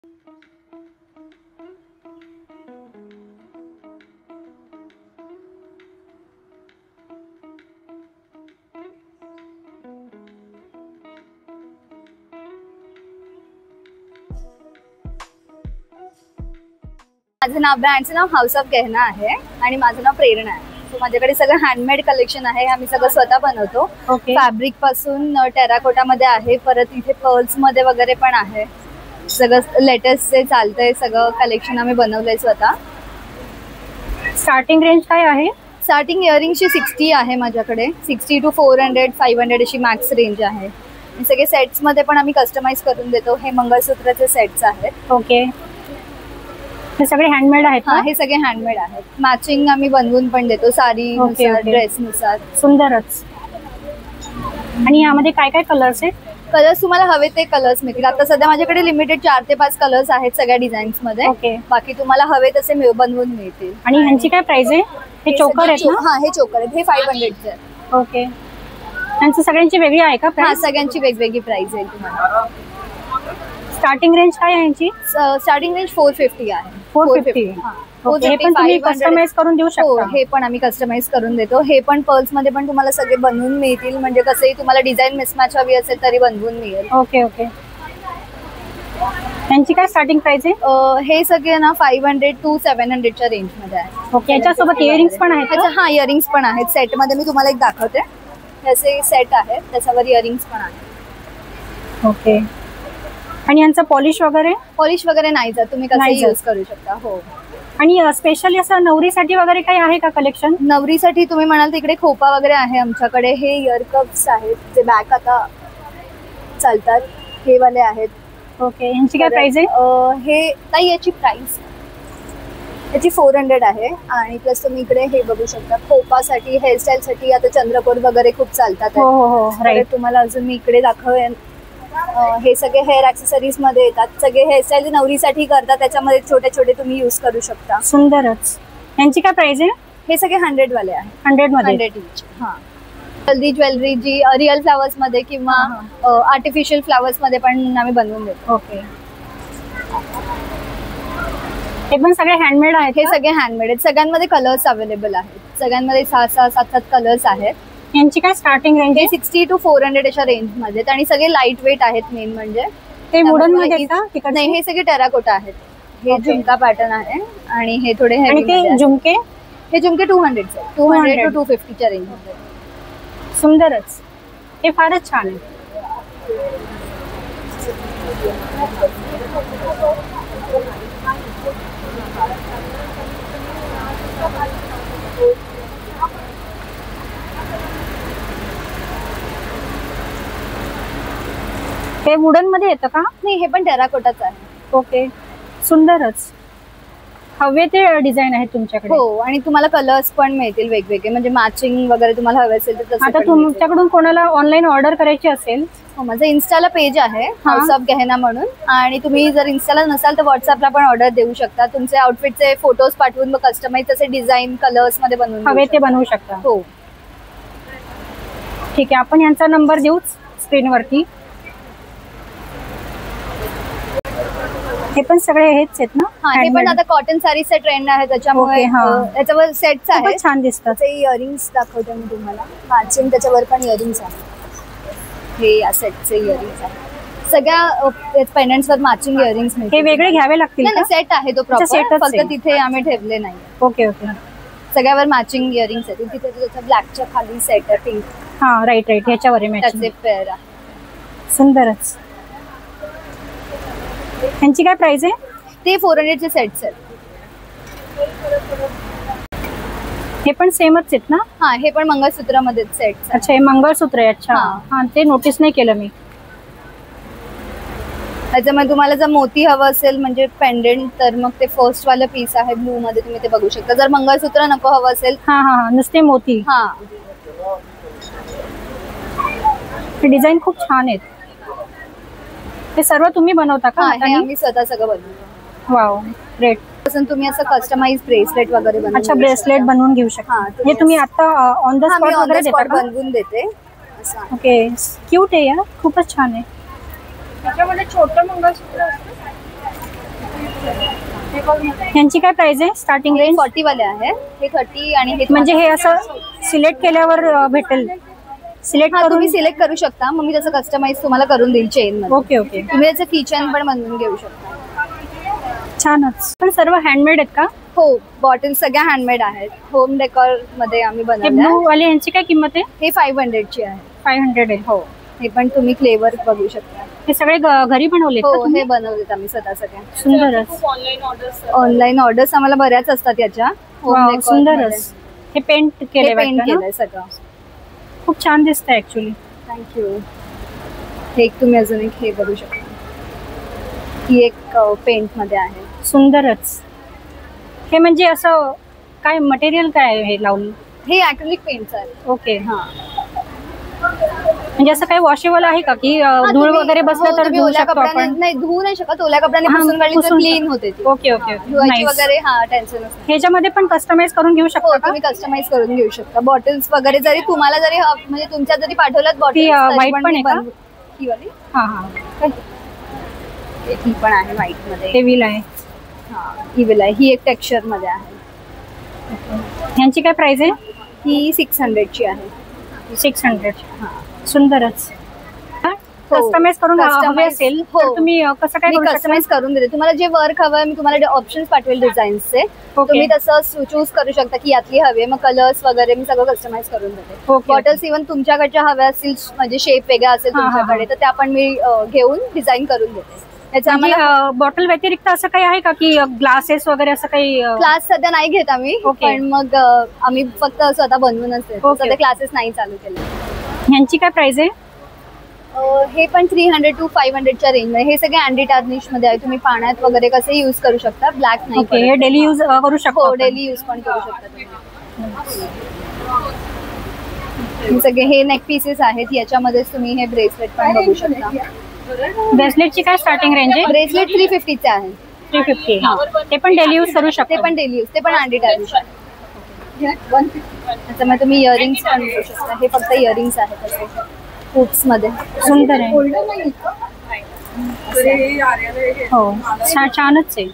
माझं नाव ब्रँडचं नाव house of गहना आहे आणि माझं नाव प्रेरणा आहे. सो माझ्याकडे सगळं हँडमेड कलेक्शन आहे. आम्ही सगळं स्वतः बनवतो. फॅब्रिक पासून टेराकोटा मध्ये आहे, परत इथे पर्ल्स मध्ये वगैरे पण आहे. सगळं लेटेस्ट जे चालतंय सगळं कलेक्शन आम्ही बनवलंय स्वतः. स्टार्टिंग रेंज काय आहे? स्टार्टिंग इयरिंगची 60 आहे माझ्याकडे. 60 to 400 500 अशी मॅक्स रेंज आहे. सगळे सेट्स मध्ये पण आम्ही कस्टमाइज करून देतो. हे मंगळसूत्राचे सेट्स आहेत. ओके, हे सगळे हँडमेड आहेत? हा, हे सगळे हँडमेड आहेत. मॅचिंग आम्ही बनवून पण देतो साडी नुसार, ड्रेस नुसार. सुंदरच. आणि यामध्ये काय काय कलर्स आहेत? कलर्स तुम्हाला हवे ते कलर्स मिळतील. आता सध्या माझ्याकडे लिमिटेड 4 ते 5 कलर्स आहेत सगळ्या डिझाइन्स मध्ये. ओके, बाकी तुम्हाला हवे तसे बनवून मिळतील. आणि ह्यांची काय प्राइस आहे? हे चोकर आहेत ना? हा, हे चोकर आहेत. हे 500 चे आहेत. ओके, त्यांची सगळ्यांची वेगळी आहे का प्राइस? हा, सगळ्यांची वेगवेगळी प्राइस आहे तुम्हाला. स्टार्टिंग रेंज काय आहे यांची? स्टार्टिंग रेंज 450 आहे. 450. हे पण तुम्ही कस्टमाइज करून देऊ शकता? हे पण आम्ही कस्टमाइज करून देतो. हे पण पर्ल्स मध्ये पण तुम्हाला सगळे बनवून मिळतील. म्हणजे कसंही तुम्हाला डिझाईन मिसमॅच हवी असेल तरी बनवून मिळेल. ओके ओके, यांची काय स्टार्टिंग प्राइस आहे? हे सगळे ना 500 to 700 च्या रेंज मध्ये आहे. ओके, याच्यासोबत इयरिंग्स पण आहेत? हा, इयरिंग्स पण आहेत. सेट मध्ये मी तुम्हाला एक दाखवते. असे सेट आहेत, त्याच्यावर इयरिंग्स पण आहेत. ओके, आणि यांचं पॉलिश वगैरे नाही जात. तुम्ही कसं यूज करू शकता. हो. आणि स्पेशली असं नवरीसाठी वगैरे काही आहे का कलेक्शन? नवरीसाठी तुम्ही म्हणाल तिकडे खोपा वगैरे आहे आमच्याकडे. हे इयर कप्स आहेत जे बॅक आता चालतात, हे वाले आहेत. ओके, यांची काय प्राइस आहे? हे नाही, याची प्राइस याची 400 आहे. आणि प्लस तुम्ही इकडे हे बघू शकता खोपासाठी, हेअरस्टाईल साठी आता चंद्रकोर वगैरे खूप चालतात. हो, राईट. तुम्हाला अजून मी इकडे दाखवेन. हे सगळे हेअर ॲक्सेसरीज मध्ये येतात. सगळे हेअरस्टाईल नवरीसाठी करतात, त्याच्यामध्ये छोटे छोटे तुम्ही यूज करू शकता. सुंदरच. यांची काय प्राइस आहे? हे सगळे 100 वाले आहे. 100 मध्ये? 100 इच. हा, हल्दी ज्वेलरी जी रिअल फ्लावर्स मध्ये किंवा आर्टिफिशियल फ्लावर्स मध्ये पण आम्ही बनवून देतो. ओके, हे पण सगळे हँडमेड आहेत? हे सगळे हँडमेड आहेत. सगळ्यांमध्ये कलर्स अवेलेबल आहेत. सगळ्यांमध्ये 6-6, 7-7 कलर्स आहेत. यांची काय स्टार्टिंग रेंज आहे? 60 to 400 अशा रेंज मध्ये. आणि सगळे लाईट वेट आहेत. मेन म्हणजे ते वुडन मध्ये का? नाही, हे सगळे टेराकोटा आहेत. हे झुमका पॅटर्न आहे. आणि हे थोडे हेवी. ते झुमके? हे झुमके 200 चे, 200 to 250 च्या रेंज मध्ये. सुंदरच. हे फारच छान आहे. हे वुडन मध्ये येतं का? नाही, हे पण टेराकोटाच आहे. ओके, सुंदरच. हवे ते डिझाईन आहेत तुमच्याकडे? हो, आणि तुम्हाला कलर्स पण मिळतील वेगवेगळे. म्हणजे मॅचिंग वगैरे तुम्हाला हवे असेल तर. आता तुमच्याकडून कोणाला ऑनलाईन ऑर्डर करायची असेल? हो, माझं इन्स्टाला पेज आहे हाऊस ऑफ गहना म्हणून. आणि तुम्ही जर इन्स्टाला नसाल तर व्हॉट्सअपला पण ऑर्डर देऊ शकता. तुमचे आउटफिटचे फोटोज पाठवून मग कस्टमाइज असे डिझाईन कलर्स मध्ये बनवून हवे ते बनवू शकता? हो. ठीक आहे, आपण यांचा नंबर देऊच स्क्रीनवरती. हे पण सगळे हेच आहेत ना? हा, हे पण आता कॉटन साडीचा ट्रेंड आहे, त्याच्यामुळे याच्यावर सेट्स आहेत. छान दिसतात. ते इयरिंग्स दाखवते मी तुम्हाला. मॅचिंग त्याच्यावर पण इयरिंग्स आहे. हे या सेटचे इयरिंग्स आहेत. सगळ्या पेंडंट्स वर मॅचिंग इयरिंग्स मिळतात. हे वेगळे घ्यावे लागतील? नाही, सेट आहे तो प्रॉपर, फक्त तिथे आम्ही ठेवले नाही. ओके ओके, सगळ्यावर मॅचिंग इयरिंग्स आहेत. तिथे त्याच्या ब्लॅकच्या खाली सेट आहे पिंक. हा, राईट राईट, ह्याच्यावर मॅचिंग पेअर आहे. सुंदरच. यांची काय प्राइस आहे? ते 400 चे सेट्स आहेत. हे पण सेमच आहेत ना? हा, हे पण मंगळसूत्रामध्ये सेट्स. अच्छा, हे मंगळसूत्र आहे. अच्छा, हा, ते नोटीस नाही केलं मी. त्याच्यामध्ये तुम्हाला जर मोती हवं असेल म्हणजे पेंडेंट, तर मग ते फर्स्ट वाला पीस आहे ब्लू मध्ये, तुम्ही ते बघू शकता. जर मंगळसूत्र नको हवं असेल, हा, नुसते मोती. हा, डिझाईन खूप छान आहेत. हे सर्व तुम्ही बनवता का? हे आम्ही स्वतः सगळं बनवतो. Wow, great. तुम्ही असं कस्टमाइज ब्रेसलेट वगैरे बनवू. अच्छा, ब्रेसलेट बनवून घेऊ शकता. हे तुम्ही आता ऑन द स्पॉट वगैरे देता का? बनवून देते. ओके, क्यूट आहे यार, खूपच छान आहे. त्याच्यामध्ये छोटं मंगळसूत्र असतं. यांची काय प्राइस आहे स्टार्टिंग रेंज? 40 वाले आहे, हे 30 आणि हे म्हणजे हे असं सिलेक्ट केल्यावर भेटेल? सिलेक्ट हा, करून तुम्ही सिलेक्ट करू शकता, मग मी त्याचं कस्टमाइज तुम्हाला करून देईल चेन मध्ये. ओके ओके, तुम्ही त्याचं किचन पण बनवून घेऊ शकता. छानच. पण सर्व हँडमेड आहेत का? हो, बॉटल सगळ्या हँडमेड आहेत. होम डेकोर मध्ये आम्ही हे बनवले. ब्लू वाले यांची काय किंमत आहे? हे 500 ची आहे. 500 आहे. हो, हे पण तुम्ही क्लेवर बघू शकता. हे सगळे घरी बनवलेत का हो, तुम्ही? हे बनवलेत आम्ही स्वतः सगळ्या. सुंदरच. ऑनलाईन ऑर्डर्स आम्हाला बऱ्याच असतात याच्या. वाव, सुंदरच. हे पेंट केले, पेंट केलंय सगळं. खूप छान दिसतंय ऍक्च्युली. थँक्यू. हे एक तुम्ही अजून एक हे बघू शकता. ही एक पेंट मध्ये आहे. सुंदरच. हे म्हणजे असं काय मटेरियल काय आहे हे लावून? हे ऍक्रिलिक पेंट्स आहे. ओके. हा, म्हणजे असं काही वॉशेबल आहे का की धूळ वगैरे बसलं तर धुवू शकतो आपण? नाही, धुवू नाही शकत. ओल्या कपड्याने पुसून काढली तर क्लीन होते ती. ओके ओके, धुवायची वगैरे हा टेन्शन नसतं. ह्याच्यामध्ये पण कस्टमाइज करून घेऊ हो, शकतो का? तुम्ही कस्टमाइज करून घेऊ शकता. बॉटल्स वगैरे जरी तुम्हाला जरी म्हणजे तुमच्या जरी पाठवल्यात ती बॉटल्स, white पण आहे का? ही वाली. हा हा, ही पण आहे व्हाईट मध्ये. हे व्हील आहे. हा, ही विल आहे. ही एक टेक्स्चर मध्ये आहे. ह्यांची काय प्राइस आहे? ही 600 ची आहे. 600. हा, सुंदरच. कस्टमाइज करून हवे असेल तर तुम्ही कसं काय करू शकता? कस्टमाइज करून देते. तुम्हाला जे वर्क हवं मी तुम्हाला ऑप्शन्स पाठवेल डिझाईन्सचे. तुम्ही तसं चूज करू शकता की यातली हवे, मग कलर्स वगैरे मी सगळं कस्टमाइज करून देते. बॉटल्स इव्हन तुमच्याकडच्या हव्या असतील, म्हणजे शेप वेगळा असेल तुमच्याकडे, तर त्या पण मी घेऊन डिझाईन करून देते. त्याच्या आम्हाला बॉटल व्यतिरिक्त असं काही आहे का की ग्लासेस वगैरे असं काही? क्लास सध्या नाही घेत आम्ही, पण मग आम्ही फक्त स्वतः बनवूनच देतो. सध्या क्लासेस नाही चालू केले. ह्यांची काय प्राइस आहे? हे पण 300 to 500 च्या रेंज मध्ये. हे सगळे अँटी टार्निश मध्ये आहे. तुम्ही पाण्यात वगैरे कसे युज करू शकता. ब्लॅक नाही. हे डेली युज करू शकतो? हो, डेली युज पण करू शकता तुम्ही. हे सगळे हे नेक पीसेस आहेत. याच्यामध्येच तुम्ही हे ब्रेसलेट पण बघू शकता. ब्रेसलेटची काय स्टार्टिंग रेंज आहे? ब्रेसलेट 350 चे आहे. 350. ते पण डेली युज करू शकतो? ते पण डेली युज, ते पण अँटी टार्निश आहे. त्याच्यामध्ये तुम्ही इयरिंग्स पण बघू शकता. हे फक्त इयरिंग्स आहेत असे हुक्स मध्ये. सुंदर आहे. हो, छानच आहे.